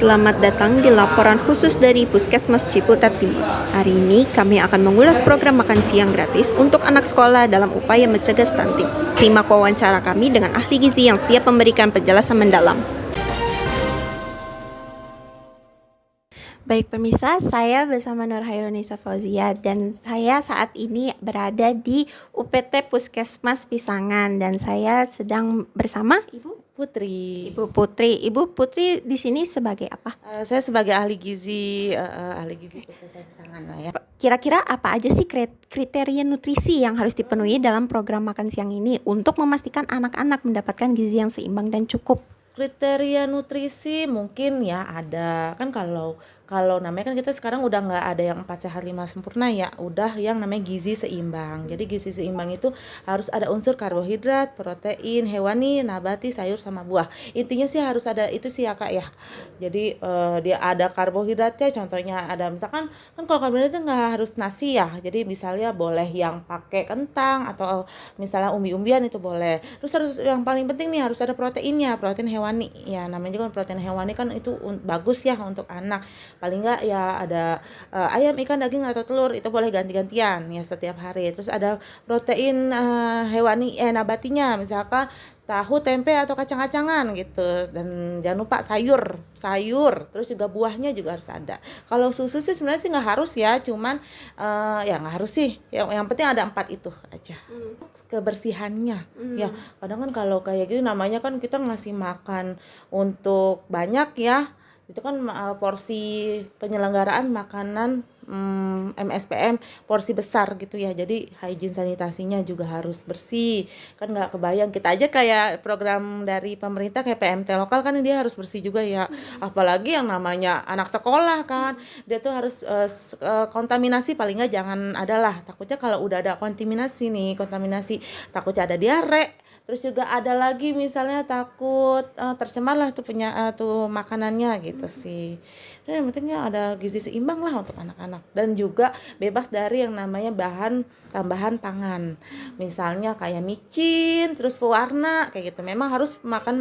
Selamat datang di laporan khusus dari Puskesmas Ciputat Timur. Hari ini kami akan mengulas program makan siang gratis untuk anak sekolah dalam upaya mencegah stunting. Simak wawancara kami dengan ahli gizi yang siap memberikan penjelasan mendalam. Baik pemirsa, saya bersama Nur Hairunisa Fauzia dan saya saat ini berada di UPT Puskesmas Pisangan dan saya sedang bersama Ibu Putri. Ibu Putri di sini sebagai apa? Saya sebagai ahli gizi Puskesmas Pisangan lah ya. Kira-kira apa aja sih kriteria nutrisi yang harus dipenuhi dalam program makan siang ini untuk memastikan anak-anak mendapatkan gizi yang seimbang dan cukup? Kriteria nutrisi mungkin ya ada kan kalau namanya kan kita sekarang udah nggak ada yang 4 sehat 5 sempurna ya, udah yang namanya gizi seimbang. Jadi gizi seimbang itu harus ada unsur karbohidrat, protein, hewani, nabati, sayur sama buah. Intinya sih harus ada itu sih ya Kak ya. Jadi dia ada karbohidratnya, contohnya ada misalkan kan kalau karbohidratnya nggak harus nasi ya. Jadi misalnya boleh yang pakai kentang atau misalnya umbi-umbian itu boleh. Terus harus yang paling penting nih harus ada proteinnya, protein hewani. Ya namanya juga protein hewani kan itu bagus ya untuk anak. Paling enggak ya ada ayam, ikan, daging atau telur itu boleh ganti-gantian ya setiap hari. Terus ada protein hewani nabatinya misalkan tahu, tempe atau kacang-kacangan gitu. Dan jangan lupa sayur terus juga buahnya juga harus ada. Kalau susu sih sebenarnya sih nggak harus ya, cuman ya nggak harus sih, yang penting ada 4 itu aja. Kebersihannya ya kadang kan kalau kayak gitu namanya kan kita ngasih makan untuk banyak ya, itu kan porsi penyelenggaraan makanan MSPM porsi besar gitu ya, jadi hygiene sanitasinya juga harus bersih. Kan nggak kebayang kita aja kayak program dari pemerintah kayak PMT lokal kan dia harus bersih juga ya, apalagi yang namanya anak sekolah kan dia tuh harus kontaminasi paling nggak jangan adalah, takutnya kalau udah ada kontaminasi takutnya ada diare. Terus juga ada lagi misalnya takut tercemar lah tuh makanannya gitu sih. Dan yang pentingnya ada gizi seimbang lah untuk anak-anak dan juga bebas dari yang namanya bahan tambahan pangan. Misalnya kayak micin, terus pewarna kayak gitu. Memang harus makan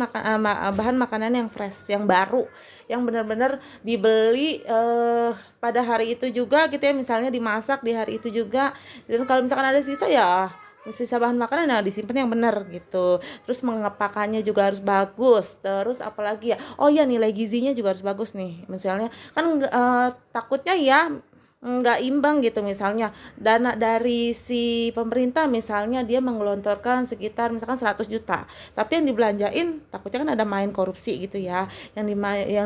bahan makanan yang fresh, yang baru, yang benar-benar dibeli pada hari itu juga gitu ya. Misalnya dimasak di hari itu juga. Dan kalau misalkan ada sisa ya sisa bahan makanan nah disimpan yang benar gitu. Terus mengepakannya juga harus bagus. Terus apalagi ya, oh ya nilai gizinya juga harus bagus nih. Misalnya kan takutnya ya nggak imbang gitu, misalnya dana dari si pemerintah misalnya dia menggelontorkan sekitar misalkan 100 juta tapi yang dibelanjain takutnya kan ada main korupsi gitu ya, yang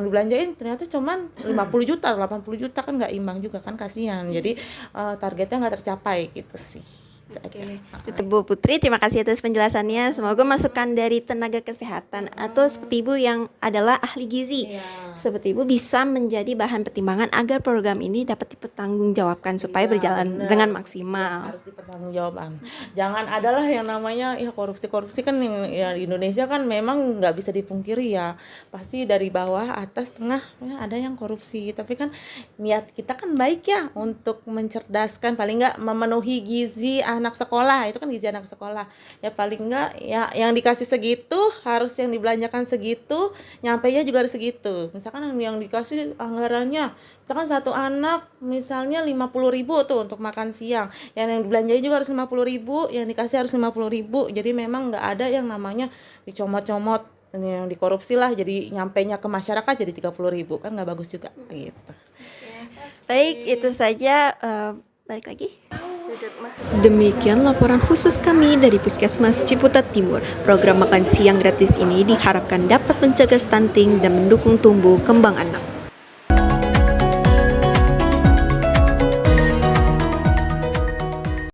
dibelanjain ternyata cuman 50 juta 80 juta kan nggak imbang juga kan, kasihan. Jadi targetnya nggak tercapai gitu sih. Oke. Ibu Putri, terima kasih atas penjelasannya. Semoga masukan dari tenaga kesehatan atau seperti Ibu yang adalah ahli gizi seperti Ibu bisa menjadi bahan pertimbangan agar program ini dapat dipertanggungjawabkan supaya berjalan dengan maksimal. Harus dipertanggungjawabkan. Jangan adalah yang namanya ya korupsi kan ya di Indonesia kan memang nggak bisa dipungkiri ya. Pasti dari bawah atas tengah ya ada yang korupsi. Tapi kan niat kita kan baik ya untuk mencerdaskan, paling nggak memenuhi gizi anak sekolah, itu kan gizi anak sekolah ya, paling enggak ya yang dikasih segitu harus yang dibelanjakan segitu, nyampainya juga harus segitu. Misalkan yang dikasih anggarannya misalkan satu anak misalnya 50.000 tuh untuk makan siang, yang dibelanjain juga harus 50.000, yang dikasih harus 50.000. Jadi memang nggak ada yang namanya dicomot-comot, yang dikorupsi lah jadi nyampainya ke masyarakat jadi 30.000, kan nggak bagus juga gitu. Baik, itu saja. Balik lagi. Demikian laporan khusus kami dari Puskesmas Ciputat Timur. Program makan siang gratis ini diharapkan dapat mencegah stunting dan mendukung tumbuh kembang anak.